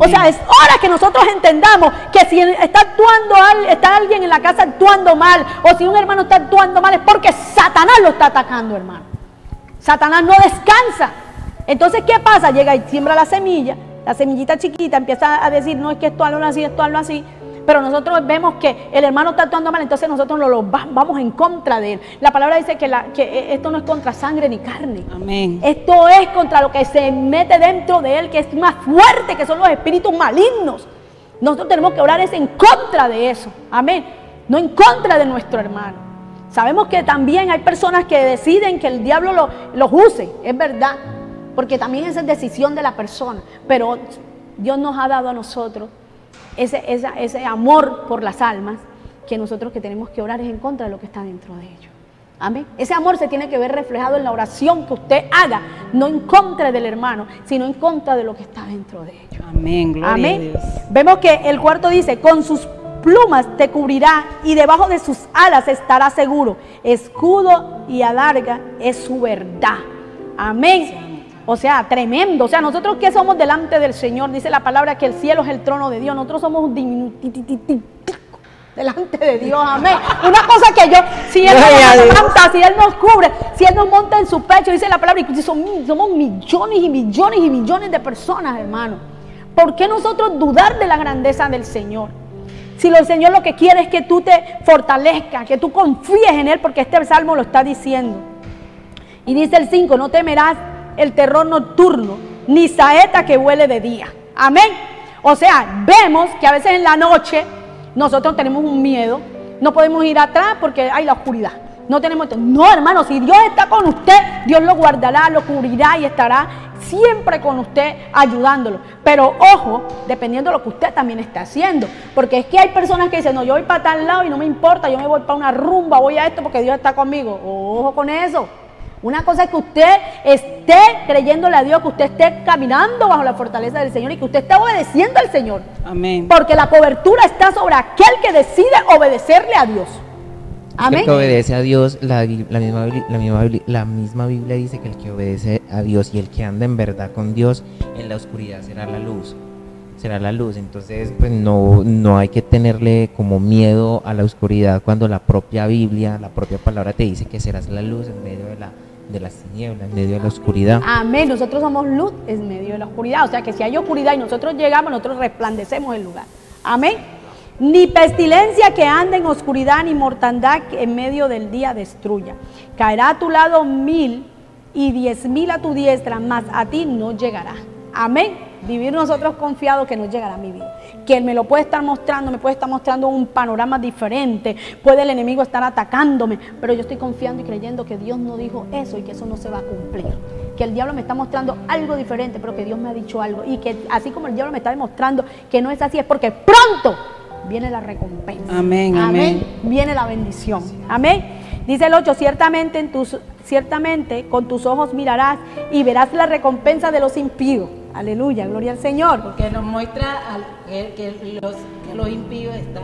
O sea, es hora que nosotros entendamos que si está alguien en la casa actuando mal, o si un hermano está actuando mal, es porque Satanás lo está atacando, hermano. Satanás no descansa. Entonces, ¿qué pasa? Llega y siembra la semilla, la semillita chiquita, empieza a decir, no, es que esto hazlo así, esto hazlo así. Pero nosotros vemos que el hermano está actuando mal, entonces nosotros vamos en contra de él. La palabra dice que esto no es contra sangre ni carne. Amén. Esto es contra lo que se mete dentro de él, que es más fuerte, que son los espíritus malignos. Nosotros tenemos que orar en contra de eso. Amén. No en contra de nuestro hermano. Sabemos que también hay personas que deciden que el diablo los use, es verdad. Porque también esa es decisión de la persona. Pero Dios nos ha dado a nosotros ese amor por las almas, que nosotros que tenemos que orar es en contra de lo que está dentro de ellos. Amén. Ese amor se tiene que ver reflejado en la oración que usted haga, no en contra del hermano, sino en contra de lo que está dentro de ellos. Amén, gloria a Dios. Vemos que el 4 dice, con sus plumas te cubrirá y debajo de sus alas estará seguro. Escudo y adarga es su verdad. Amén. O sea, tremendo. O sea, nosotros que somos delante del Señor, dice la palabra que el cielo es el trono de Dios. Nosotros somos un diminutitico delante de Dios. Amén. Una cosa que si Él nos levanta, si Él nos cubre, si Él nos monta en su pecho, dice la palabra, y somos millones y millones y millones de personas, hermano. ¿Por qué nosotros dudar de la grandeza del Señor? Si el Señor lo que quiere es que tú te fortalezcas, que tú confíes en Él, porque este salmo lo está diciendo. Y dice el 5, no temerás el terror nocturno, ni saeta que huele de día. Amén. O sea, vemos que a veces en la noche nosotros tenemos un miedo, no podemos ir atrás porque hay la oscuridad. No, hermano, si Dios está con usted, Dios lo guardará, lo cubrirá y estará siempre con usted ayudándolo. Pero ojo, dependiendo de lo que usted también está haciendo. Porque es que hay personas que dicen, no, yo voy para tal lado y no me importa, yo me voy para una rumba, voy a esto porque Dios está conmigo. Ojo con eso. Una cosa es que usted esté creyéndole a Dios, que usted esté caminando bajo la fortaleza del Señor y que usted esté obedeciendo al Señor. Amén. Porque la cobertura está sobre aquel que decide obedecerle a Dios. Amén. El que obedece a Dios, la misma Biblia dice que el que obedece a Dios y el que anda en verdad con Dios, en la oscuridad será la luz. Será la luz. Entonces, pues no hay que tenerle como miedo a la oscuridad cuando la propia Biblia, la propia palabra te dice que serás la luz en medio de las tinieblas, en medio de la oscuridad. Amén. Nosotros somos luz en medio de la oscuridad. O sea que si hay oscuridad y nosotros llegamos, nosotros resplandecemos el lugar. Amén. Ni pestilencia que ande en oscuridad, ni mortandad que en medio del día destruya. Caerá a tu lado 1000 y 10,000 a tu diestra, mas a ti no llegará. Amén. Vivir nosotros confiados que nos llegará a mi vida. Que Él me lo puede estar mostrando, me puede estar mostrando un panorama diferente. Puede el enemigo estar atacándome, pero yo estoy confiando y creyendo que Dios no dijo eso y que eso no se va a cumplir. Que el diablo me está mostrando algo diferente, pero que Dios me ha dicho algo. Y que así como el diablo me está demostrando que no es así, es porque pronto viene la recompensa. Amén, amén. Viene la bendición. Amén. Dice el 8, ciertamente con tus ojos mirarás y verás la recompensa de los impíos. Aleluya, gloria al Señor. Porque nos muestra que los impíos están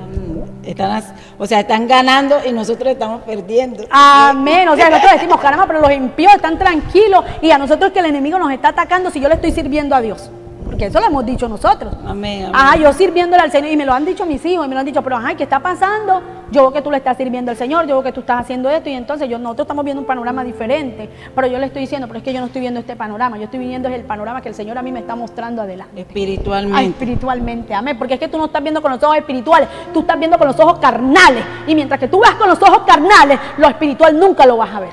ganando y nosotros estamos perdiendo. Amén. O sea, nosotros decimos, caramba, pero los impíos están tranquilos y a nosotros que el enemigo nos está atacando si yo le estoy sirviendo a Dios. Porque eso lo hemos dicho nosotros. Amén, amén. Ajá, yo sirviéndole al Señor, y me lo han dicho mis hijos, y me lo han dicho, pero ajá, ¿qué está pasando? Yo veo que tú le estás sirviendo al Señor, yo veo que tú estás haciendo esto, y entonces nosotros estamos viendo un panorama diferente, pero yo le estoy diciendo, pero es que yo no estoy viendo este panorama, yo estoy viendo el panorama que el Señor a mí me está mostrando adelante. Espiritualmente. Espiritualmente, amén, porque es que tú no estás viendo con los ojos espirituales, tú estás viendo con los ojos carnales, y mientras que tú veas con los ojos carnales, lo espiritual nunca lo vas a ver.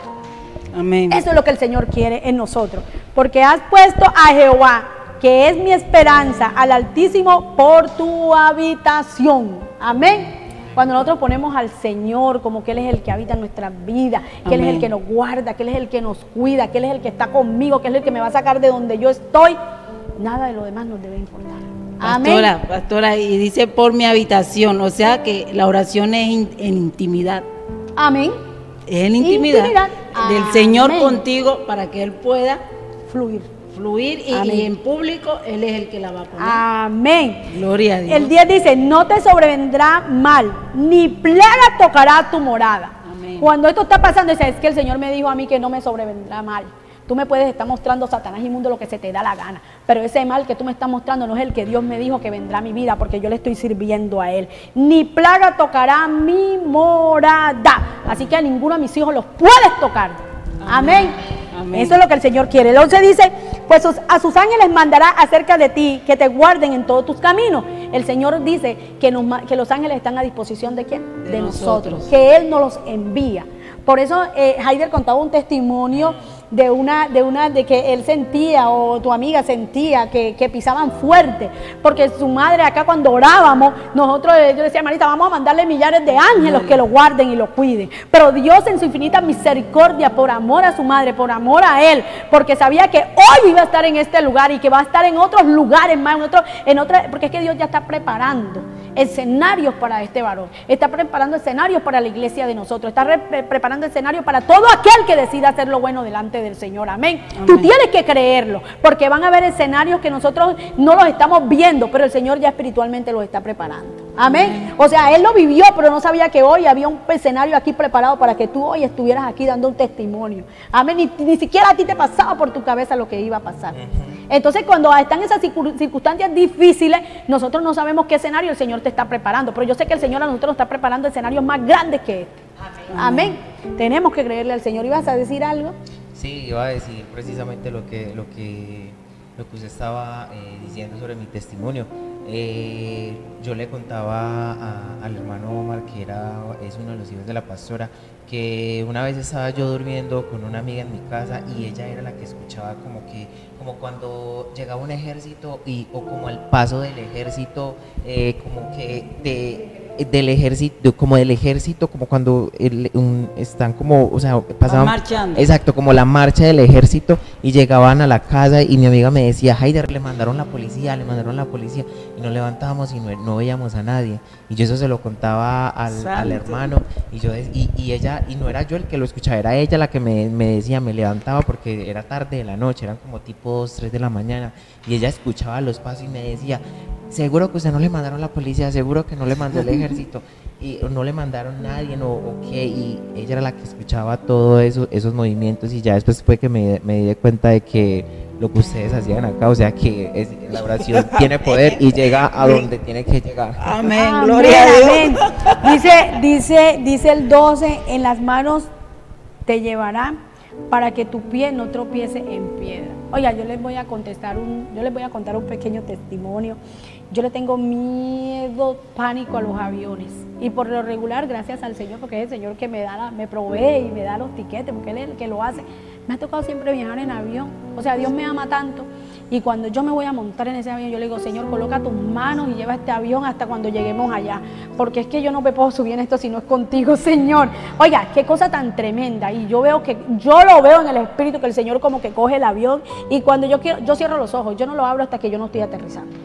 Amén. Eso es lo que el Señor quiere en nosotros, porque has puesto a Jehová, que es mi esperanza, al Altísimo por tu habitación. Amén. Cuando nosotros ponemos al Señor como que Él es el que habita en nuestras vidas, que Él es el que nos guarda, que Él es el que nos cuida, que Él es el que está conmigo, que Él es el que me va a sacar de donde yo estoy, nada de lo demás nos debe importar. Amén. Pastora, y dice por mi habitación, o sea que la oración es en intimidad. Amén. Es en intimidad del Señor Amén. Contigo para que Él pueda fluir y en público Él es el que la va a poner. Amén. Gloria a Dios. El 10 dice, no te sobrevendrá mal, ni plaga tocará tu morada. Amén. Cuando esto está pasando, dice, es que el Señor me dijo a mí que no me sobrevendrá mal. Tú me puedes estar mostrando, Satanás y mundo, lo que se te da la gana, pero ese mal que tú me estás mostrando no es el que Dios me dijo que vendrá a mi vida, porque yo le estoy sirviendo a Él. Ni plaga tocará mi morada. Así que a ninguno de mis hijos los puedes tocar. Amén. Amén. Eso es lo que el Señor quiere. El 11 dice, pues a sus ángeles mandará acerca de ti, que te guarden en todos tus caminos. El Señor dice que los ángeles están a disposición ¿de quién? De nosotros. Que Él nos los envía. Por eso Haider contaba un testimonio de que él sentía, o tu amiga sentía, que pisaban fuerte, porque su madre acá cuando orábamos, yo decía, Marita, vamos a mandarle millares de ángeles que lo guarden y lo cuiden, pero Dios en su infinita misericordia, por amor a su madre, por amor a él, porque sabía que hoy iba a estar en este lugar y que va a estar en otros lugares más, porque es que Dios ya está preparando escenarios para este varón, está preparando escenarios para la iglesia de nosotros, está preparando escenarios para todo aquel que decida hacer lo bueno delante del Señor. Amén. Amén. Tú tienes que creerlo, porque van a haber escenarios que nosotros no los estamos viendo, pero el Señor ya espiritualmente los está preparando. Amén. Amén. O sea, Él lo vivió, pero no sabía que hoy había un escenario aquí preparado para que tú hoy estuvieras aquí dando un testimonio. Amén. Ni siquiera a ti te pasaba por tu cabeza lo que iba a pasar. Entonces, cuando están esas circunstancias difíciles, nosotros no sabemos qué escenario el Señor te está preparando, pero yo sé que el Señor a nosotros nos está preparando escenarios más grandes que este. Amén. Amén. Tenemos que creerle al Señor. ¿Ibas a decir algo? Sí, iba a decir precisamente lo que usted estaba diciendo sobre mi testimonio. Yo le contaba al hermano Omar, que es uno de los hijos de la pastora, que una vez estaba yo durmiendo con una amiga en mi casa y ella era la que escuchaba como cuando llegaba un ejército o como al paso del ejército, como que del ejército, como cuando están como, o sea, pasaban marchando. Exacto, como la marcha del ejército, y llegaban a la casa y mi amiga me decía, Haider, le mandaron la policía, y nos levantábamos y no veíamos a nadie, y yo eso se lo contaba al hermano, y ella, y no era yo el que lo escuchaba, era ella la que me decía, me levantaba porque era tarde de la noche, eran como tipo 2, 3 de la mañana, y ella escuchaba los pasos y me decía, seguro que usted no le mandaron la policía, seguro que no le mandó el ejército, y no le mandaron nadie, o qué, y ella era la que escuchaba todos esos movimientos, y ya después fue que me di cuenta de que lo que ustedes hacían acá, o sea que la oración tiene poder y llega a donde tiene que llegar. Amén, gloria a Dios. Amén. Dice el 12, en las manos te llevará para que tu pie no tropiece en piedra. Oiga, yo les voy a contar un pequeño testimonio. Yo le tengo miedo, pánico a los aviones, y por lo regular, gracias al Señor, porque es el Señor que me provee y me da los tiquetes, porque Él es el que lo hace. Me ha tocado siempre viajar en avión, o sea, Dios me ama tanto, y cuando yo me voy a montar en ese avión, yo le digo, Señor, coloca tus manos y lleva este avión hasta cuando lleguemos allá, porque es que yo no me puedo subir en esto si no es contigo, Señor. Oiga, qué cosa tan tremenda, y yo lo veo en el espíritu, que el Señor como que coge el avión, y cuando yo cierro los ojos, yo no lo abro hasta que yo no estoy aterrizando.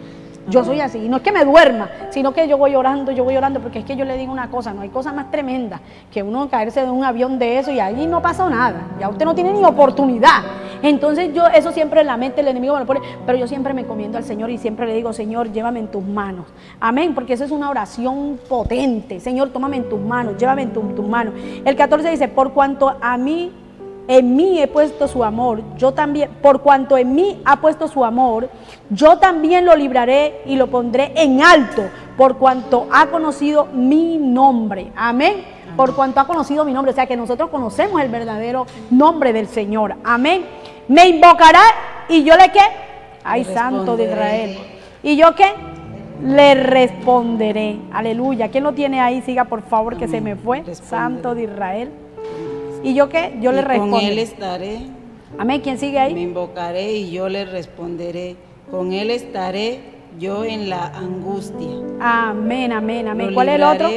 Yo soy así, y no es que me duerma, sino que yo voy orando, porque es que yo le digo una cosa, no hay cosa más tremenda que uno caerse de un avión de eso y ahí no pasa nada, ya usted no tiene ni oportunidad. Entonces yo, eso siempre en la mente el enemigo me lo pone, pero yo siempre me encomiendo al Señor y siempre le digo, Señor, llévame en tus manos, amén, porque esa es una oración potente. Señor, tómame en tus manos, llévame en tus manos. El 14 dice, por cuanto en mí he puesto su amor, yo también, por cuanto en mí ha puesto su amor, yo también lo libraré y lo pondré en alto, por cuanto ha conocido mi nombre. Amén. Por cuanto ha conocido mi nombre, o sea que nosotros conocemos el verdadero nombre del Señor. Amén. Me invocará y yo le qué, ay, santo de Israel. Y yo qué, le responderé. Aleluya. ¿Quién lo tiene ahí? Siga por favor. Amén. Que se me fue. Santo de Israel. ¿Y yo qué? Yo le responderé. Con Él estaré. Amén. ¿Quién sigue ahí? Me invocaré y yo le responderé. Con Él estaré yo en la angustia. Amén, amén, amén. ¿Cuál es el otro?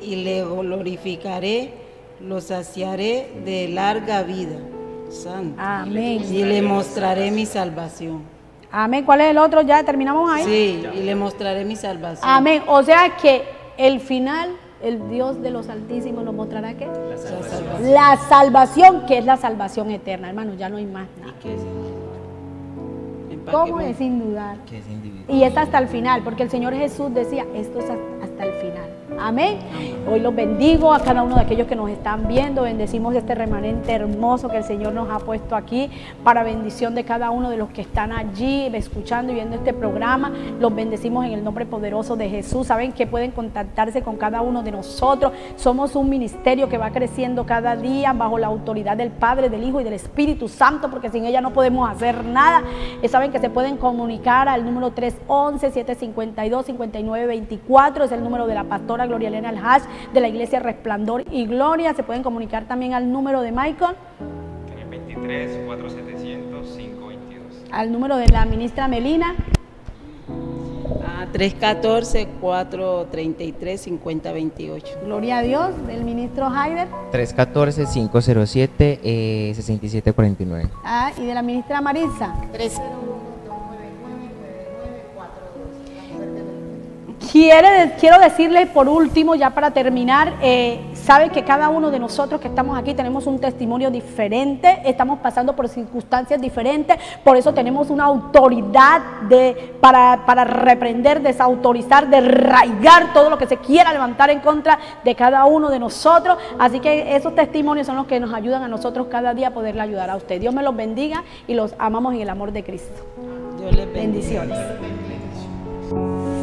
Y le glorificaré, lo saciaré de larga vida. Santo. Amén. Y le mostraré mi salvación. Amén. ¿Cuál es el otro? ¿Ya terminamos ahí? Sí, y le mostraré mi salvación. Amén. O sea que el final, el Dios de los Altísimos nos mostrará ¿qué? La salvación, que es la salvación eterna, hermano, ya no hay más nada. ¿Cómo es sin dudar? Y es hasta el final, porque el Señor Jesús decía, esto es hasta el final. Amén. Hoy los bendigo a cada uno de aquellos que nos están viendo. Bendecimos este remanente hermoso que el Señor nos ha puesto aquí para bendición de cada uno de los que están allí escuchando y viendo este programa. Los bendecimos en el nombre poderoso de Jesús. Saben que pueden contactarse con cada uno de nosotros. Somos un ministerio que va creciendo cada día bajo la autoridad del Padre, del Hijo y del Espíritu Santo, porque sin ella no podemos hacer nada. Saben que se pueden comunicar al número 311-752-5924, es el número de la pastora Gloria Elena Alhaj de la iglesia Resplandor y Gloria. Se pueden comunicar también al número de Michael, 23-4700-522, al número de la ministra Melina, 314-433-5028. Gloria a Dios, del ministro Haider, 314-507-6749. y de la ministra Marisa, 301. Quiero decirles por último, ya para terminar, saben que cada uno de nosotros que estamos aquí tenemos un testimonio diferente, estamos pasando por circunstancias diferentes, por eso tenemos una autoridad para reprender, desautorizar, derraigar todo lo que se quiera levantar en contra de cada uno de nosotros. Así que esos testimonios son los que nos ayudan a nosotros cada día a poderle ayudar a usted. Dios me los bendiga y los amamos en el amor de Cristo. Dios les bendiga. Bendiciones.